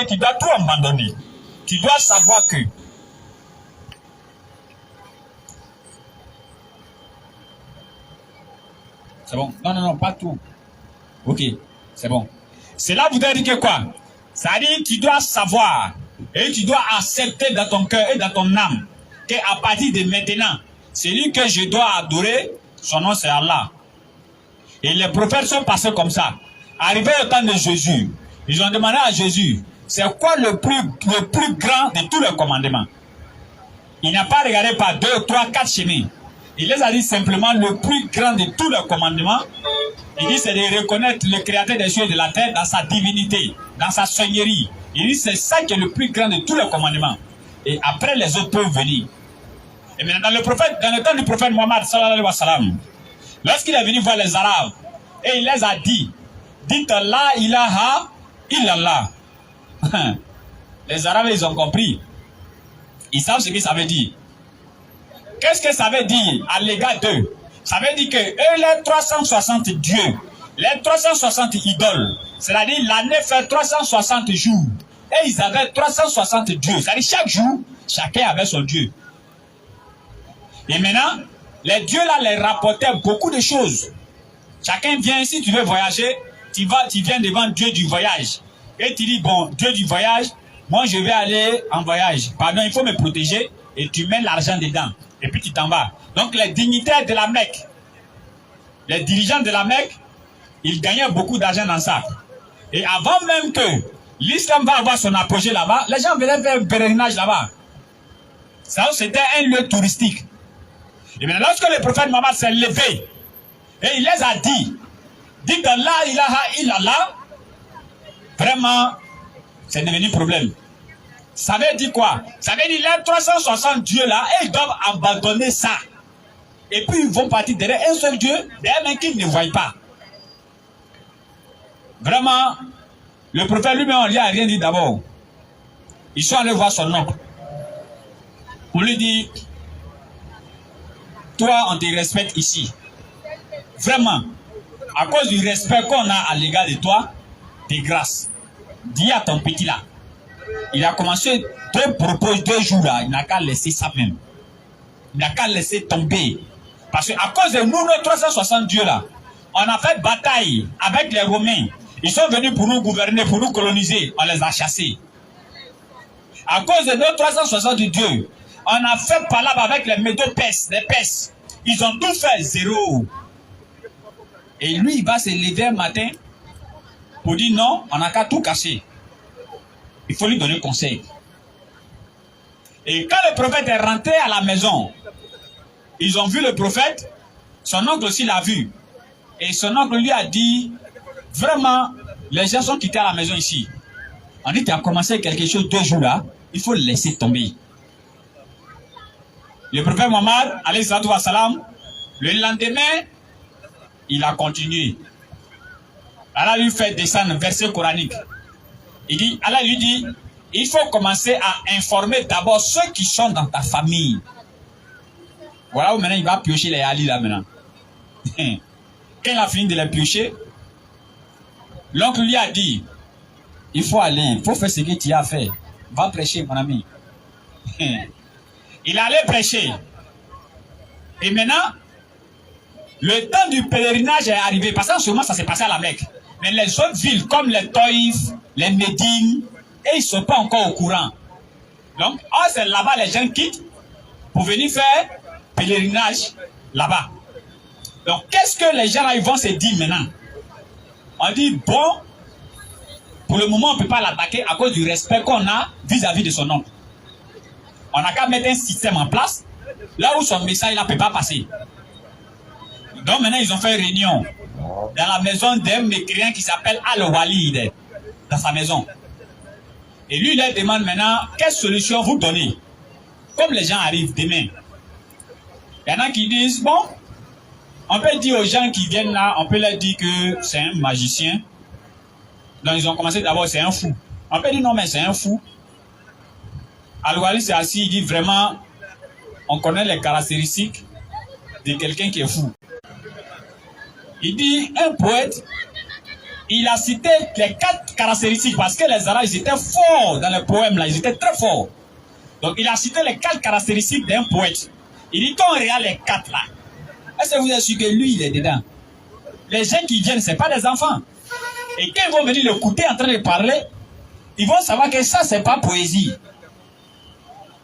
tu dois tout abandonner. Tu dois savoir que c'est bon. Non, non, non, pas tout. Ok, c'est bon. Cela voudrait dire que quoi? Ça veut dire que tu dois savoir et tu dois accepter dans ton cœur et dans ton âme qu'à partir de maintenant, celui que je dois adorer, son nom c'est Allah. Et les prophètes sont passés comme ça. Arrivé au temps de Jésus, ils ont demandé à Jésus, c'est quoi le plus grand de tous les commandements? Il n'a pas regardé par 2, 3, 4 chemins. Il les a dit simplement le plus grand de tous les commandements. Il dit c'est de reconnaître le créateur des cieux et de la terre dans sa divinité, dans sa seigneurie. Il dit c'est ça qui est le plus grand de tous les commandements. Et après les autres peuvent venir. Et maintenant dans le temps du prophète Mohammed sallallahu alayhi wa sallam, lorsqu'il est venu voir les Arabes, et il les a dit, dites la ilaha illallah. Les Arabes ils ont compris. Ils savent ce que ça veut dire. Qu'est-ce que ça veut dire à l'égard d'eux? Ça veut dire que eux, les 360 dieux, les 360 idoles, c'est-à-dire l'année fait 360 jours. Et ils avaient 360 dieux. C'est-à-dire chaque jour, chacun avait son dieu. Et maintenant, les dieux là les rapportaient beaucoup de choses. Chacun vient, si tu veux voyager, tu viens devant Dieu du voyage. Et tu dis, bon, Dieu du voyage, moi je vais aller en voyage. Pardon, il faut me protéger. Et tu mets l'argent dedans. Et puis tu t'en vas. Donc les dignitaires de la Mecque, les dirigeants de la Mecque, ils gagnaient beaucoup d'argent dans ça. Et avant même que l'islam va avoir son apogée là-bas, les gens venaient faire un pèlerinage là-bas. Ça, c'était un lieu touristique. Et maintenant, lorsque le prophète Mohammed s'est levé, et il les a dit, dites la ilaha illallah, vraiment, c'est devenu problème. Ça veut dire quoi? Ça veut dire les 360 dieux là, et ils doivent abandonner ça. Et puis ils vont partir derrière un seul Dieu, derrière un qu'ils ne voient pas. Vraiment, le prophète lui-même, on lui a rien dit d'abord. Ils sont allés voir son oncle. On lui dit, toi on te respecte ici. Vraiment, à cause du respect qu'on a à l'égard de toi, de grâce. Dis à ton petit là. Il a commencé deux jours là, il n'a qu'à laisser ça même. Il n'a qu'à laisser tomber. Parce qu'à cause de nous, nos 360 dieux là, on a fait bataille avec les Romains. Ils sont venus pour nous gouverner, pour nous coloniser. On les a chassés. À cause de nos 360 dieux, on a fait palabre avec les Médo-Perses, les Perses. Ils ont tout fait zéro. Et lui, il va se lever un matin pour dire non, on n'a qu'à tout casser. Il faut lui donner conseil. Et quand le prophète est rentré à la maison, ils ont vu le prophète, son oncle aussi l'a vu. Et son oncle lui a dit, vraiment, les gens sont quittés à la maison ici. On dit, tu as commencé quelque chose 2 jours là, il faut le laisser tomber. Le prophète Mohammed, alayhi salatu wa salam, le lendemain, il a continué. Allah lui fait descendre un verset coranique. Il dit, Allah lui dit, il faut commencer à informer d'abord ceux qui sont dans ta famille. Voilà où maintenant il va piocher les halis là maintenant. Quand il a fini de les piocher, l'oncle lui a dit, il faut aller, il faut faire ce que tu as fait. Va prêcher mon ami. Il allait prêcher. Et maintenant, le temps du pèlerinage est arrivé. Parce qu'en ce moment ça s'est passé à la Mecque. Mais les autres villes comme les Taïf, les Médines, et ils ne sont pas encore au courant. Donc, c'est là-bas les gens quittent pour venir faire pèlerinage là-bas. Donc, qu'est-ce que les gens là, ils vont se dire maintenant? On dit, bon, pour le moment, on ne peut pas l'attaquer à cause du respect qu'on a vis-à-vis de son oncle. On n'a qu'à mettre un système en place, là où son message ne peut pas passer. Donc, maintenant, ils ont fait une réunion dans la maison d'un mécréant qui s'appelle Al-Walid, dans sa maison. Et lui, il leur demande maintenant, quelle solution vous donnez? Comme les gens arrivent demain. Il y en a qui disent, bon, on peut dire aux gens qui viennent là, on peut leur dire que c'est un magicien. Donc ils ont commencé d'abord, c'est un fou. On peut dire non, mais c'est un fou. Al-Walid s'est assis, il dit vraiment, on connaît les caractéristiques de quelqu'un qui est fou. Il dit, un poète, il a cité les 4 caractéristiques parce que les Arabes ils étaient forts dans le poème là, ils étaient très forts. Donc il a cité les 4 caractéristiques d'un poète. Il dit qu'on regarde les 4 là. Est-ce que vous êtes sûr que lui il est dedans? Les gens qui viennent, ce n'est pas des enfants. Et quand ils vont venir l'écouter en train de parler, ils vont savoir que ça c'est pas poésie.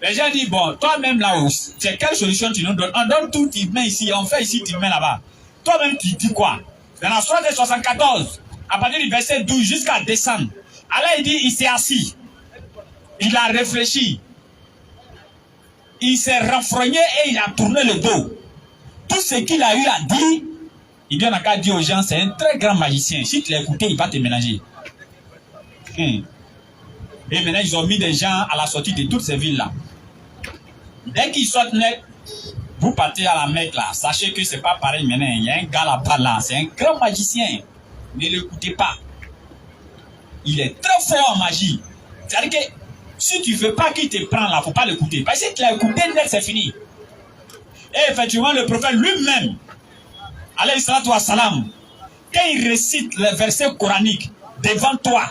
Les gens disent, bon, toi-même là-haut, c'est quelle solution tu nous donnes? On donne tout, tu mets ici, on fait ici, tu mets là-bas. Toi-même, tu dis quoi? Dans la soirée de 74, à partir du verset 12 jusqu'à décembre, Allah il dit, il s'est assis. Il a réfléchi. Il s'est renfrogné et il a tourné le dos. Tout ce qu'il a eu à dire, il dit, on n'a qu'à dire aux gens, c'est un très grand magicien. Si tu l'as écouté, il va te mélanger. Et maintenant, ils ont mis des gens à la sortie de toutes ces villes-là. Dès qu'ils sortent net, vous partez à la Mecque là. Sachez que c'est pas pareil maintenant. Il y a un gars là-bas là. C'est un grand magicien. Ne l'écoutez pas. Il est très fort en magie. C'est-à-dire que si tu ne veux pas qu'il te prenne là, il ne faut pas l'écouter. Parce que si tu l'as écouté net, c'est fini. Et effectivement, le prophète lui-même, alayhi salatu wa salam, quand il récite les versets coraniques devant toi,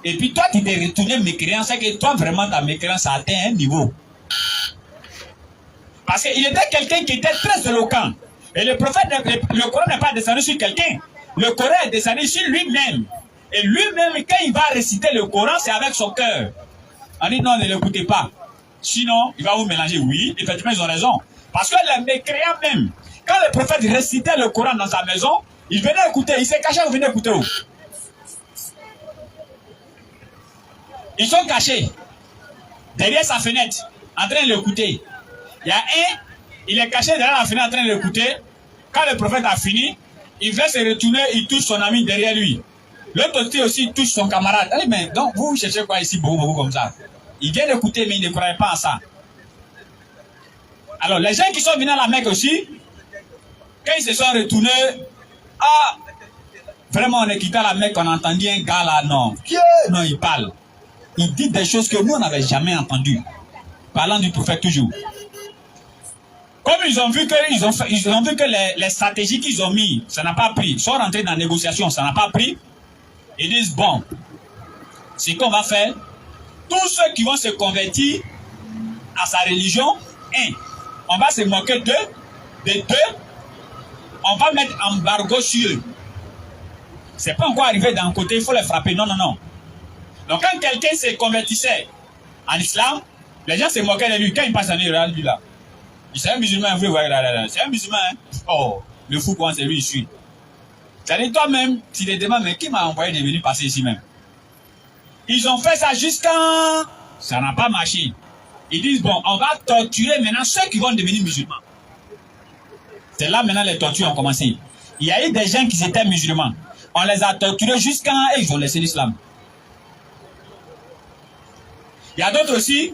et puis toi tu t'es retourné mécréant, c'est que toi vraiment ta mécréance a atteint un niveau. Parce qu'il était quelqu'un qui était très éloquent. Et le prophète, le Coran n'est pas descendu sur quelqu'un. Le Coran est descendu sur lui-même. Et lui-même, quand il va réciter le Coran, c'est avec son cœur. On dit non, ne l'écoutez pas. Sinon, il va vous mélanger. Oui, effectivement, ils ont raison. Parce que les mécréants même, quand le prophète récitait le Coran dans sa maison, il venait écouter. Il s'est caché, il venait écouter où? Ils sont cachés derrière sa fenêtre, en train de l'écouter. Il y a un, il est caché derrière la fenêtre en train de l'écouter. Quand le prophète a fini, il va se retourner, il touche son ami derrière lui. L'autre aussi touche son camarade. Allez, mais donc vous cherchez quoi ici, beaucoup comme ça? Il vient d'écouter, mais il ne croyait pas en ça. Alors, les gens qui sont venus à la Mecque aussi, quand ils se sont retournés, ah, vraiment, on est quitté à la Mecque, on a entendu un gars là, non. Non, il parle. Il dit des choses que nous, on n'avait jamais entendues. Parlant du prophète toujours. Comme ils ont vu que les stratégies qu'ils ont mis, ça n'a pas pris. Ils sont rentrés dans la négociation, ça n'a pas pris. Ils disent, bon, ce qu'on va faire, tous ceux qui vont se convertir à sa religion, on va se moquer d'eux, on va mettre embargo sur eux. C'est pas encore arrivé d'un côté, il faut les frapper. Non, non, non. Donc quand quelqu'un se convertissait en islam, les gens se moquaient de lui. Quand il passe en Iran, lui là, c'est un musulman, vous voyez là, c'est un musulman. Hein? Oh, le fou, comment c'est lui, il suit. C'est-à-dire toi-même, tu te demandes, mais qui m'a envoyé de venir passer ici même? Ils ont fait ça jusqu'à... Ça n'a pas marché. Ils disent, bon, on va torturer maintenant ceux qui vont devenir musulmans. C'est là maintenant les tortures ont commencé. Il y a eu des gens qui étaient musulmans. On les a torturés jusqu'à... Et ils ont laissé l'islam. Il y a d'autres aussi,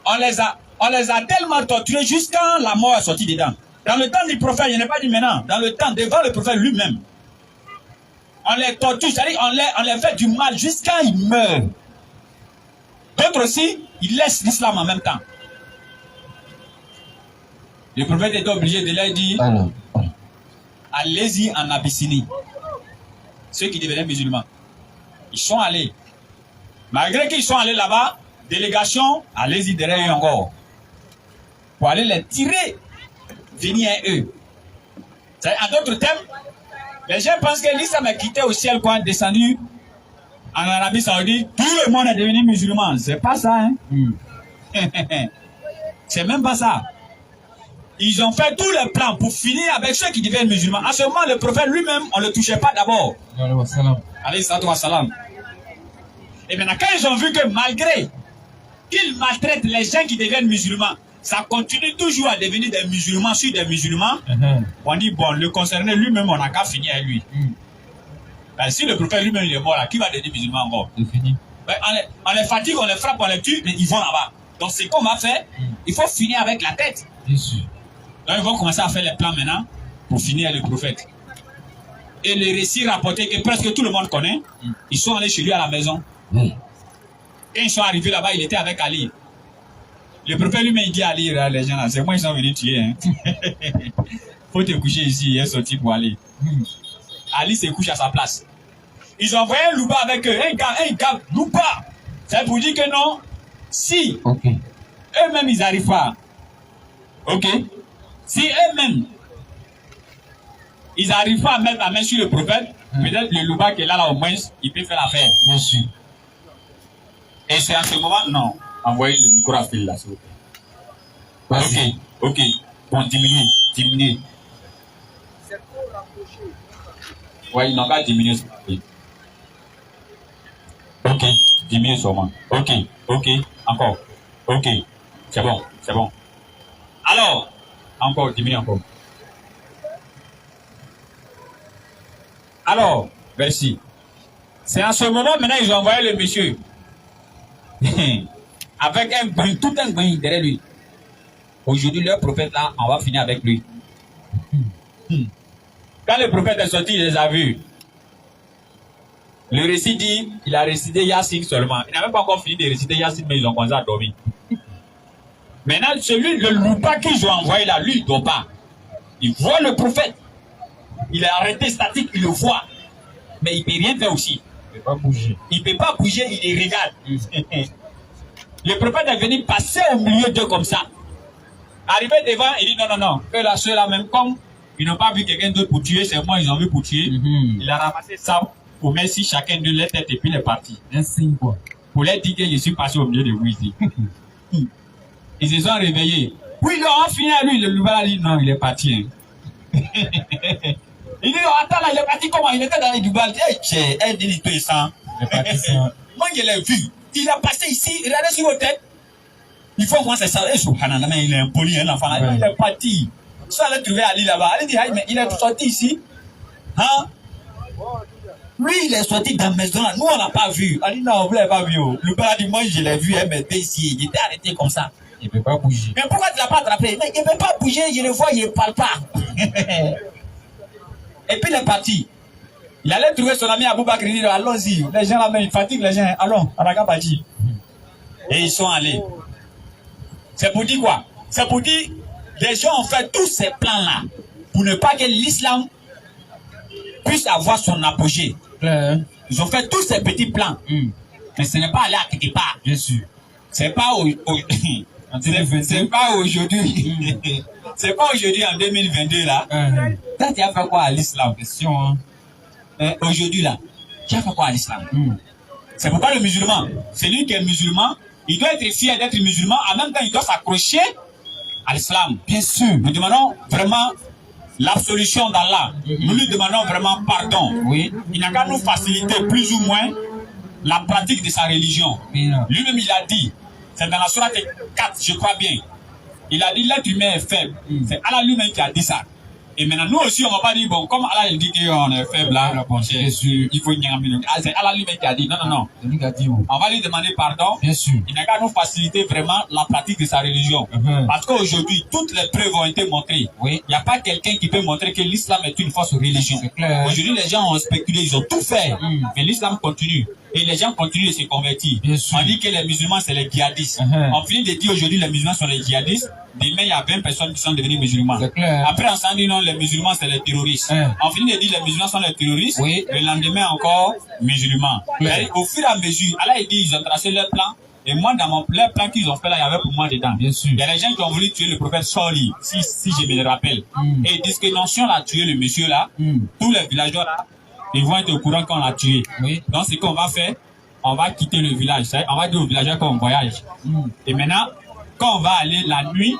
on les a tellement torturés jusqu'à la mort est sortie dedans. Dans le temps du prophète, il n'est pas dit maintenant, dans le temps devant le prophète lui-même. On les torture, c'est-à-dire on les fait du mal jusqu'à ils meurent. D'autres aussi, ils laissent l'islam en même temps. Le prophète était obligé de leur dire, allez-y en Abyssinie. Ceux qui devenaient musulmans. Ils sont allés. Malgré qu'ils sont allés là-bas, délégation, allez-y derrière eux encore. Pour aller les tirer, venir à eux. En d'autres termes, les gens pensent que l'islam est quitté au ciel quand descendu en Arabie Saoudite. Tout le monde est devenu musulman. C'est pas ça, hein? C'est même pas ça. Ils ont fait tous les plans pour finir avec ceux qui deviennent musulmans. À ce moment, le prophète lui-même, on ne le touchait pas d'abord. Alayhi salatu wa salam. Et maintenant, quand ils ont vu que malgré qu'ils maltraitent les gens qui deviennent musulmans, ça continue toujours à devenir des musulmans sur des musulmans, on dit, bon, le concerné lui-même, on n'a qu'à finir avec lui. Ben, si le prophète lui-même est mort là, qui va devenir musulman encore? Ben, on les fatigue, on les frappe, on les tue, mais ils vont là-bas. Donc, ce qu'on va faire, il faut finir avec la tête. Bien sûr. Donc, ils vont commencer à faire les plans maintenant pour finir le prophète. Et le récit rapporté que presque tout le monde connaît, ils sont allés chez lui à la maison. Quand ils sont arrivés là-bas, il était avec Ali. Le prophète lui-même dit à Ali, les gens là, c'est moi ils sont venus tuer. Hein. Faut te coucher ici, il est sorti pour aller. Ali se couche à sa place. Ils ont envoyé un loupa avec eux, un gars, loupa. C'est pour dire que non, si eux-mêmes ils n'arrivent pas, ok, si eux-mêmes ils n'arrivent pas à mettre la main sur le prophète, peut-être le loupa qui est là au moins, il peut faire l'affaire. Bien sûr. Et c'est à ce moment, non, envoyez le micro à fil là, s'il vous plaît. Ok, bon, diminuez. Ouais, ils n'ont pas diminué. Ok, diminuez seulement. Ok, encore. Ok, c'est bon. Alors, encore, diminuez encore. Alors, merci. C'est à ce moment, maintenant, ils ont envoyé le monsieur. Avec tout un bain derrière lui. Aujourd'hui, leur prophète là, on va finir avec lui. Quand le prophète est sorti, il les a vus. Le récit dit, il a récité Yassine seulement. Il n'a même pas encore fini de réciter Yassine, mais ils ont commencé à dormir. Maintenant, celui, le loupa qu'ils ont envoyé là, lui, il ne dort pas. Il voit le prophète. Il est arrêté statique, il le voit. Mais il ne peut rien faire aussi. Il ne peut pas bouger. Il ne peut pas bouger, il les regarde. Le prophète est venu passer au milieu d'eux comme ça. Arrivé devant, il dit non. Que là, ceux-là, même comme ils n'ont pas vu quelqu'un d'autre pour tuer, c'est moi, ils ont vu pour tuer. Il a ramassé ça pour mettre si chacun de les têtes et puis il est parti. Un signe quoi. Pour leur dire que je suis passé au milieu de vous ici. Ils se sont réveillés. Oui, là, on finit à lui. Le loupa a dit non, il est parti. Hein. Il dit attends là, il est parti comment? Il était dans les Dubaï. Elle dit tout ça. Il est parti sans. Moi, je l'ai vu. Il a passé ici, regardez sur vos têtes. Il faut voir c'est ça. Il est impoli, un enfant. Il est parti. Ça allait trouver Ali là-bas. Ali dit, mais il est sorti ici. Hein? Lui, il est sorti dans la maison là. Nous, on l'a pas vu. Ali, non, vous l'avez pas vu. Le père a dit, moi, je l'ai vu, elle m'était ici. Il était arrêté comme ça. Il ne peut pas bouger. Mais pourquoi tu ne l'as pas attrapé? Mais il ne peut pas bouger, je le vois, il ne parle pas. Et puis il est parti. Il allait trouver son ami Aboubakr, il dit, allons-y. Les gens là-bas, ils fatiguent les gens. Allons, on n'a qu'à partir. Et ils sont allés. C'est pour dire quoi? C'est pour dire, les gens ont fait tous ces plans-là pour ne pas que l'islam puisse avoir son apogée. Ils ont fait tous ces petits plans. Mais ce n'est pas allé à quelque part. Bien sûr. C'est pas c'est pas aujourd'hui. C'est pas aujourd'hui en 2022 là. Toi, tu as fait quoi à l'islam? Question, hein. Aujourd'hui là, tu as fait quoi à l'islam? C'est pourquoi le musulman, celui qui est musulman, il doit être fier d'être musulman, en même temps il doit s'accrocher à l'islam. Bien sûr. Nous demandons vraiment l'absolution d'Allah. Nous lui demandons vraiment pardon. Oui. Il n'a qu'à nous faciliter plus ou moins la pratique de sa religion. Lui-même il a dit, c'est dans la sourate 4, je crois bien. Il a dit l'être humain est faible. C'est Allah lui-même qui a dit ça. Et maintenant, nous aussi, on ne va pas dire, bon, comme Allah il dit qu'on est faible là, il faut y aller. C'est Allah lui-même qui a dit, non. C'est lui qui a dit, oui. On va lui demander pardon. Bien sûr. Il n'a qu'à nous faciliter vraiment la pratique de sa religion. Parce qu'aujourd'hui, toutes les preuves ont été montrées. Oui. Il n'y a pas quelqu'un qui peut montrer que l'islam est une fausse religion. Aujourd'hui, les gens ont spéculé, ils ont tout fait. Mais l'islam continue. Et les gens continuent de se convertir. On dit que les musulmans, c'est les djihadistes. On finit de dire aujourd'hui, les musulmans sont les djihadistes. Demain, il y a 20 personnes qui sont devenues musulmans. Après, on s'en dit non, les musulmans, c'est les terroristes. On finit de dire les musulmans sont les terroristes. Oui. Le lendemain, encore, musulmans. Au fur et à mesure, Allah il dit, ils ont tracé leur plan. Et moi, dans leur plan qu'ils ont fait là, il y avait pour moi dedans. Bien sûr. Il y a des gens qui ont voulu tuer le prophète Soli, si je me le rappelle. Et ils disent que non, si on a tué le monsieur là, tous les villageois là, ils vont être au courant qu'on l'a tué. Oui. Donc, ce qu'on va faire, on va quitter le village. On va dire aux villageois qu'on voyage. Et maintenant, quand on va aller la nuit,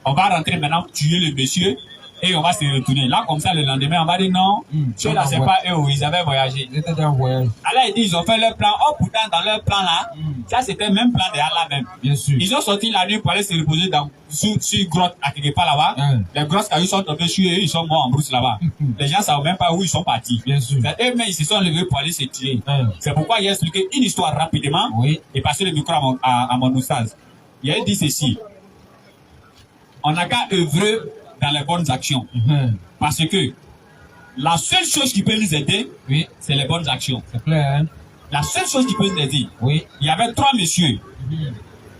on va rentrer maintenant, tuer le monsieur et on va se retourner. Là, comme ça, le lendemain, on va dire non, ceux-là, c'est pas eux, ils avaient voyagé. Ils étaient en voyage. Alors, ils disent, ils ont fait leur plan. Oh, pourtant, dans leur plan là, ça, c'était le même plan de Allah même. Bien sûr. Ils ont sorti la nuit pour aller se reposer sur grotte à quelque part là-bas. Les grosses cailloux sont tombés sur eux, ils sont morts en brousse là-bas. Les gens ne savent même pas où ils sont partis. Bien sûr. Eux-mêmes, ils se sont levés pour aller se tuer. C'est pourquoi il a expliqué une histoire rapidement et passer le micro à mon oustaz. Il a dit ceci. On n'a qu'à œuvrer dans les bonnes actions. Parce que la seule chose qui peut nous aider, c'est les bonnes actions. C'est clair, hein? La seule chose qui peut nous aider. Oui. Il y avait 3 messieurs.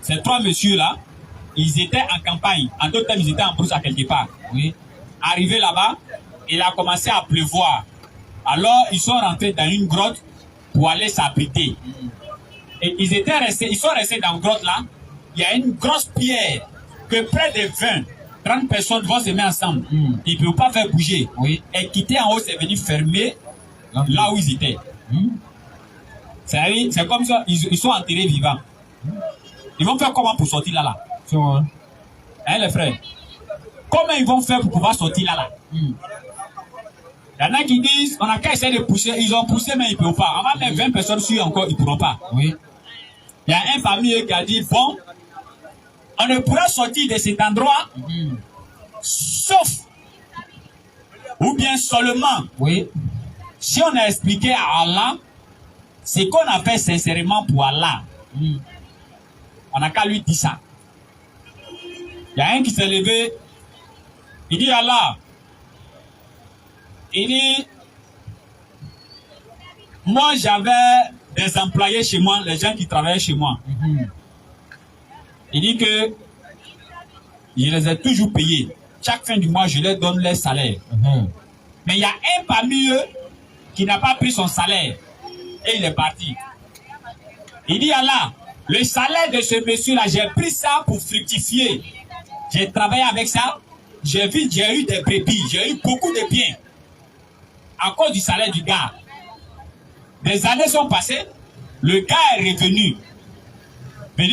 Ces 3 messieurs-là, ils étaient en campagne. En d'autres termes, ils étaient en brousse à quelque part. Oui. Arrivé là-bas, il a commencé à pleuvoir. Alors, ils sont rentrés dans une grotte pour aller s'abriter. Et ils sont restés dans la grotte là. Il y a une grosse pierre que près de 20, 30 personnes vont se mettre ensemble. Ils ne peuvent pas faire bouger. Oui. Et quitter en haut, c'est venu fermer là où ils étaient. C'est comme ça, ils sont enterrés vivants. Ils vont faire comment pour sortir là? C'est vrai. Hein, les frères? Comment ils vont faire pour pouvoir sortir là? Il y en a qui disent, on a qu'à essayer de pousser. Ils ont poussé, mais ils ne peuvent pas. On va mettre 20 personnes sur encore, ils ne pourront pas. Oui. Il y a un parmi eux qui a dit, bon, on ne pourra sortir de cet endroit, sauf, ou bien seulement, Oui. si on a expliqué à Allah ce qu'on a fait sincèrement pour Allah. On n'a qu'à lui dire ça. Il y a un qui s'est levé, il dit Allah, il dit, moi j'avais des employés chez moi, les gens qui travaillaient chez moi. Il dit que je les ai toujours payés. Chaque fin du mois, je leur donne leur salaire. Mais il y a un parmi eux qui n'a pas pris son salaire et il est parti. Il dit Allah, le salaire de ce monsieur-là, j'ai pris ça pour fructifier. J'ai travaillé avec ça. J'ai eu des brebis, j'ai eu beaucoup de biens à cause du salaire du gars. Des années sont passées, le gars est revenu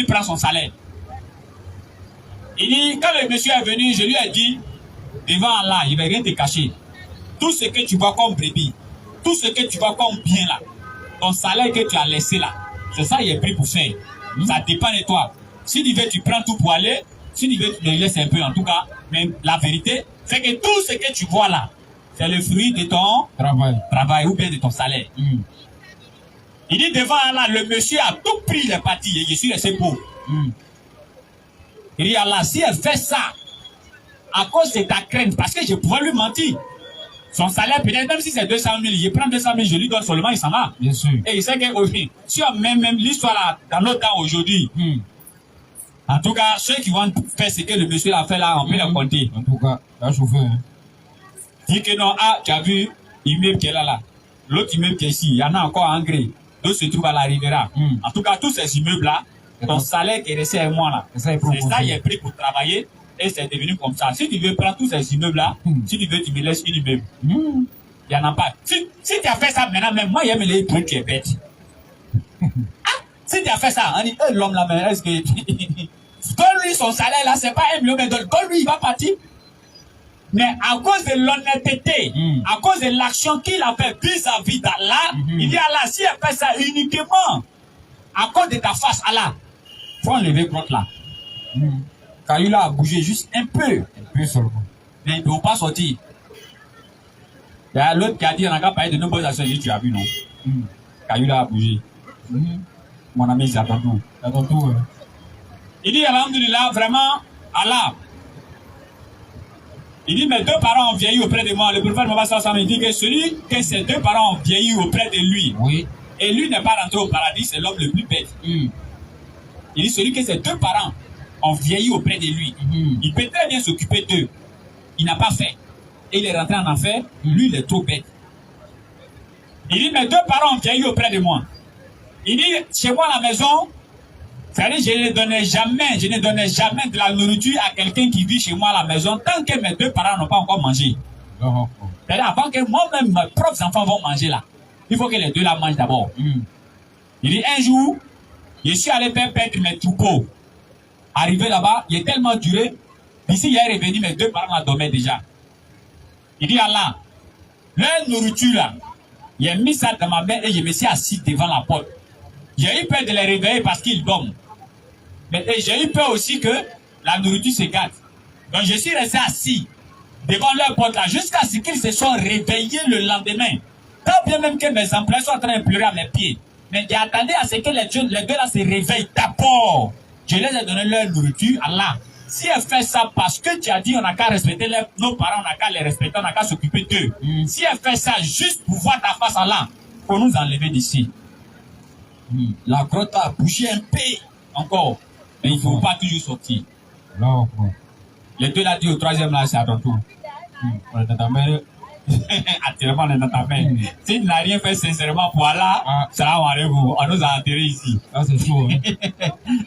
prendre son salaire. Il dit, quand le monsieur est venu, je lui ai dit, devant Allah, il ne va rien te cacher. Tout ce que tu vois comme brebis, tout ce que tu vois comme bien là, ton salaire que tu as laissé là, c'est ça il est pris pour faire. Ça dépend de toi. Si tu veux, tu prends tout pour aller. Si tu veux, tu le laisses un peu en tout cas. Mais la vérité, c'est que tout ce que tu vois là, c'est le fruit de ton travail ou bien de ton salaire. Il dit devant Allah, le monsieur a tout pris, il est parti. Et je suis resté pauvre. Il dit Allah, si elle fait ça, à cause de ta crainte, parce que je pouvais lui mentir. Son salaire, peut-être même si c'est 200 000, je prends 200 000, je lui donne seulement, il s'en va. Bien sûr. Et il sait que aussi, si on met même l'histoire là, dans notre temps aujourd'hui, en tout cas, ceux qui vont faire ce que le monsieur a fait là, on peut les compter. En tout cas, la chauffeur. Dis que non, ah, tu as vu l'immeuble qui est là. L'autre immeuble qui est ici, il y en a encore en gré. D'autres se trouvent à la Riviera. En tout cas, tous ces immeubles-là, ton salaire qui est resté à moi là, c'est ça, il est pris pour travailler et c'est devenu comme ça. Si tu veux prendre tous ces immeubles-là, si tu veux, tu me laisses une immeuble. Il n'y en a pas. Si tu as fait ça maintenant, même moi, il me les trucs qui est bête. Si tu as fait ça, on dit, l'homme là, mais est-ce que. Donne-lui son salaire là, c'est pas 1 million, mais donne-lui, il va partir. Mais à cause de l'honnêteté, à cause de l'action qu'il a fait vis-à-vis d'Allah, il dit Allah, si elle fait ça uniquement à cause de ta face, Allah, il faut enlever contre là. Caillou a bougé juste un peu seulement. Mais il ne peut pas sortir. Il y a l'autre qui a dit, on n'a qu'à parler de nos bonnes actions, tu as vu, non? Caillou a bougé. Mon ami, il attend tout. Il dit, alhamdulillah, vraiment, Allah. Il dit, mes 2 parents ont vieilli auprès de moi. Le prophète Mohammed sallallahu alayhi wa sallam, il dit que celui que ses 2 parents ont vieilli auprès de lui, et lui n'est pas rentré au paradis, c'est l'homme le plus bête. Il dit, celui que ses 2 parents ont vieilli auprès de lui, il peut très bien s'occuper d'eux. Il n'a pas fait. Et il est rentré en enfer, lui, il est trop bête. Il dit, mes 2 parents ont vieilli auprès de moi. Il dit, chez moi à la maison, c'est-à-dire, je ne donnais jamais de la nourriture à quelqu'un qui vit chez moi à la maison tant que mes 2 parents n'ont pas encore mangé. C'est-à-dire, avant que moi-même, mes propres enfants vont manger là, il faut que les 2 là mangent d'abord. Il dit, un jour, je suis allé faire perdre mes troupeaux. Arrivé là-bas, il est tellement duré. Ici, il est revenu, mes 2 parents dormaient déjà. Il dit, Allah, leur nourriture là, il a mis ça dans ma main et je me suis assis devant la porte. J'ai eu peur de les réveiller parce qu'ils dorment. Mais j'ai eu peur aussi que la nourriture se gâte. Donc je suis resté assis devant leur porte là jusqu'à ce qu'ils se soient réveillés le lendemain. Tant bien même que mes employés sont en train de pleurer à mes pieds. Mais j'ai attendu à ce que les 2 là se réveillent d'abord. Je les ai donné leur nourriture. Allah, si elle fait ça parce que tu as dit on n'a qu'à respecter nos parents, on n'a qu'à les respecter, on n'a qu'à s'occuper d'eux. Si elle fait ça juste pour voir ta face, Allah, il faut nous enlever d'ici. La grotte a bougé un peu encore. Mais il ne faut pas toujours sortir. Les 2 là dit au 3e là, c'est à ton tour. Actuellement, on est dans ta main. Si tu n'as rien fait sincèrement pour Allah, salam alaikum, on nous a enterrés ici. Ah, c'est chaud. Hein?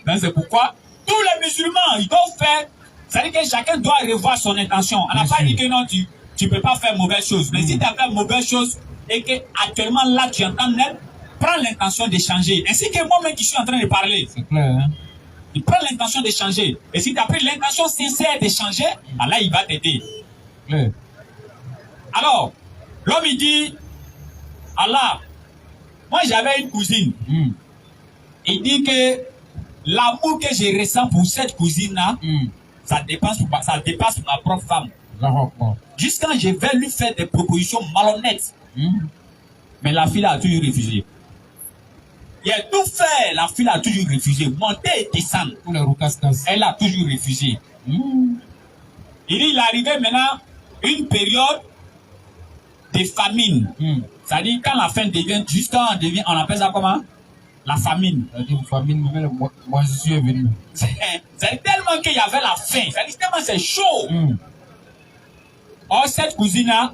Donc, c'est pourquoi tous les musulmans, ils doivent faire. C'est-à-dire que chacun doit revoir son intention. On n'a pas dit que non, tu ne peux pas faire mauvaise chose. Mais si tu as fait mauvaise chose et que actuellement là, tu entends net, prends l'intention d'échanger. Ainsi que moi-même qui suis en train de parler. C'est clair, hein? Il prend l'intention d'échanger. Et si tu as pris l'intention sincère d'échanger, Allah, il va t'aider. Clair. Alors, l'homme, il dit, Allah, moi j'avais une cousine. Il dit que l'amour que je ressens pour cette cousine-là, ça dépasse ma propre femme. Jusqu'à quand je vais lui faire des propositions malhonnêtes. Mais la fille a toujours refusé. Il a tout fait, la fille a toujours refusé. Monter et descendre. Elle a toujours refusé. Il dit, il est arrivé maintenant une période de famine. C'est-à-dire quand la faim devient, jusqu'à on appelle ça comment? La famine. Moi je suis venu. C'est tellement qu'il y avait la faim. C'est-à-dire tellement c'est chaud. Or, cette cousine-là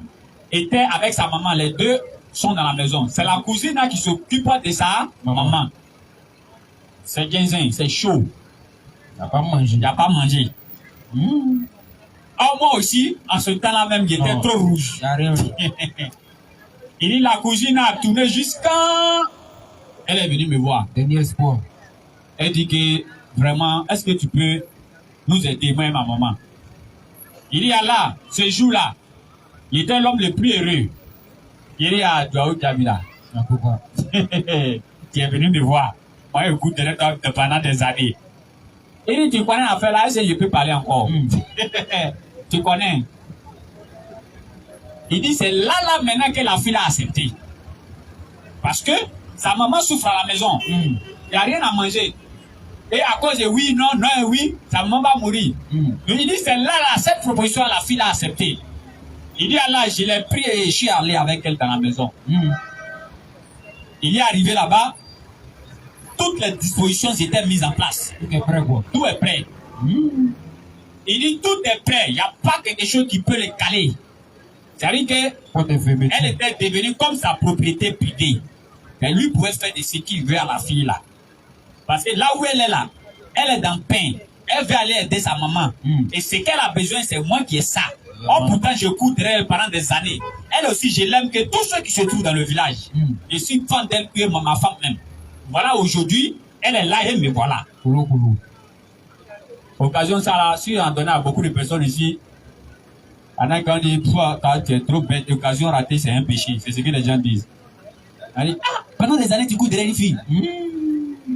était avec sa maman. Les deux sont dans la maison. C'est la cousine qui s'occupe de sa maman. C'est ginzin, c'est chaud. Il n'y a pas mangé. Il n'y a pas mangé. Or, moi aussi, en ce temps-là même, j'étais trop rouge. Il n'y a rien. Il dit, la cousine a tourné jusqu'à... Elle est venue me voir. Dernier espoir. Elle dit que, vraiment, est-ce que tu peux nous aider, moi et ma maman? Il dit, Allah, ce jour-là, il était l'homme le plus heureux. Il dit à Dwaou Kabila, qui est venu me voir. Moi, écoute, pendant des années. Il dit, tu connais l'affaire là, est-ce que je peux parler encore? Tu connais? Il dit, c'est là maintenant que la fille a accepté. Parce que sa maman souffre à la maison. Il n'y a rien à manger. Et à cause de oui, non, non et oui, sa maman va mourir. Il dit, c'est là, cette proposition, la fille a accepté. Il dit, Allah, je l'ai pris et je suis allé avec elle dans la maison. Il est arrivé là-bas. Toutes les dispositions étaient mises en place. Tout est prêt, quoi. Tout est prêt. Il dit, tout est prêt. Il n'y a pas quelque chose qui peut le caler. C'est-à-dire qu'elle était devenue comme sa propriété privée. Et lui pouvait faire de ce qu'il veut à la fille là. Parce que là où elle est là, elle est dans le pain. Elle veut aller aider sa maman. Et ce qu'elle a besoin, c'est moi qui ai ça. Oh, pourtant, je cours derrière elle pendant des années. Elle aussi, je l'aime que tous ceux qui se trouvent dans le village. Je suis fan d'elle que ma femme même. Voilà, aujourd'hui, elle est là et me voilà. Occasion ça là, si on donne à beaucoup de personnes ici, on a quand dit, toi, quand tu es trop bête, l'occasion ratée, c'est un péché. C'est ce que les gens disent. On dit, pendant des années, tu cours derrière une fille.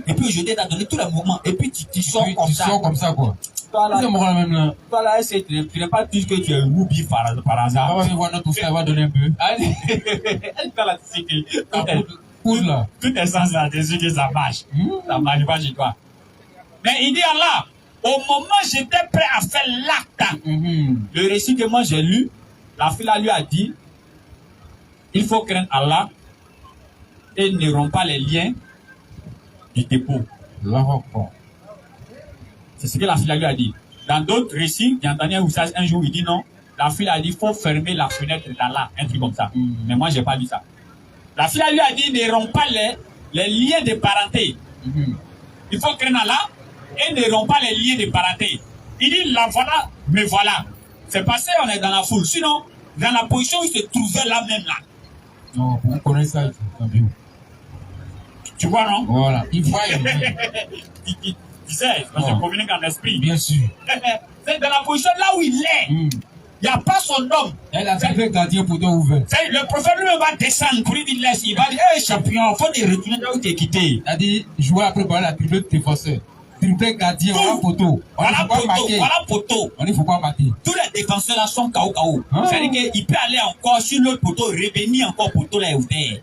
Et puis aujourd'hui, tu as donné tous les mouvements. Et puis tu sors comme ça. Tu sors comme ça, quoi. Toi là, même là. toi là, tu n'es pas dit que tu es Ruby par hasard. On va voir notre frère, va donner un peu. Elle fait la sécurité. Tout est sens là, dessus que ça marche. Ça marche pas chez toi. Mais il dit Allah, au moment où j'étais prêt à faire l'acte, le récit que moi j'ai lu, la fille lui a dit, il faut craindre Allah et ne rompre pas les liens du dépôt. C'est ce que la fille lui a dit. Dans d'autres récits, j'ai entendu un jour, il dit non, la fille a dit, il faut fermer la fenêtre d'Allah, un truc comme ça. Mais moi, j'ai pas dit ça. La fille lui a dit, ne rompt pas les liens de parenté. Il faut craindre Allah et ne rompt pas les liens de parenté. Il dit, la voilà, me voilà. C'est passé, on est dans la foule. Sinon, dans la position où il se trouvait là même là. Non, vous connaissez ça, tu vois, non? Voilà. Il voit. Tu sais, on se communique en esprit. Bien sûr. C'est dans la position là où il est. Il n'y a pas son homme. Elle a fait le gardien pour toi ouvert. Le prophète lui va descendre pour lui dire laisse. Il va dire, hé champion, il faut te retourner là où tu es quitté. Il a dit, jouer après par la triple défenseur. Triple gardien, voilà photo. Voilà poteau. On ne faut pas marquer. Tous les défenseurs là sont KO. C'est-à-dire qu'il peut aller encore sur l'autre poteau, revenir encore poteau là ouvert.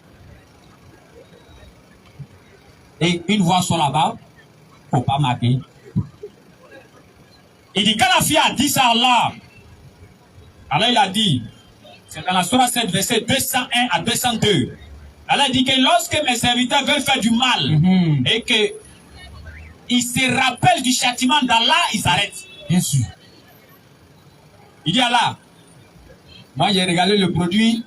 Et une voix sont là-bas, faut pas marquer. Il dit, quand la fille a dit ça là, alors il a dit, c'est dans la Sourate 7, verset 201 à 202. Allah dit que lorsque mes serviteurs veulent faire du mal et que ils se rappellent du châtiment d'Allah, ils s'arrêtent. Bien sûr. Il dit Allah, Moi, j'ai regardé le produit.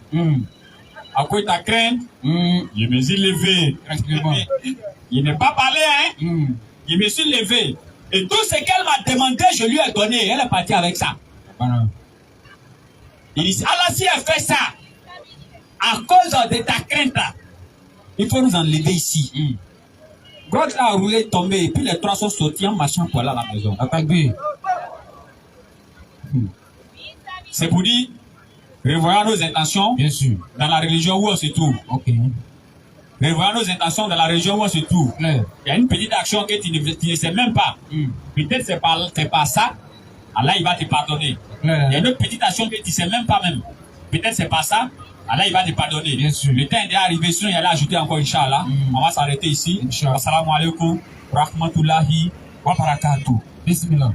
À quoi ta crainte? Je me suis levé. Tranquillement. Il n'est pas parlé, hein? Je me suis levé. Et tout ce qu'elle m'a demandé, je lui ai donné. Elle est partie avec ça. Voilà. Il dit, alors si elle fait ça, à cause de ta crainte, il faut nous enlever ici. God a roulé, tombé, et puis les trois sont sortis en marchant pour aller à la maison. Attaqué. C'est pour dire, revoyons nos intentions Bien sûr. dans la religion où on se trouve. Ok. Revoyons nos intentions dans la région où on se trouve. Claire. Il y a une petite action que tu ne sais même pas. Peut-être c'est pas ça. Allah, il va te pardonner. Claire. Il y a une autre petite action que tu ne sais même pas même. Peut-être c'est pas ça. Allah, il va te pardonner. Bien sûr. Le temps est déjà arrivé. Sinon, il y a ajouter encore, Inch'Allah. On va s'arrêter ici. Inch'Allah. Assalamu alaikum. Rahmatullahi wa barakatuh. Bismillah.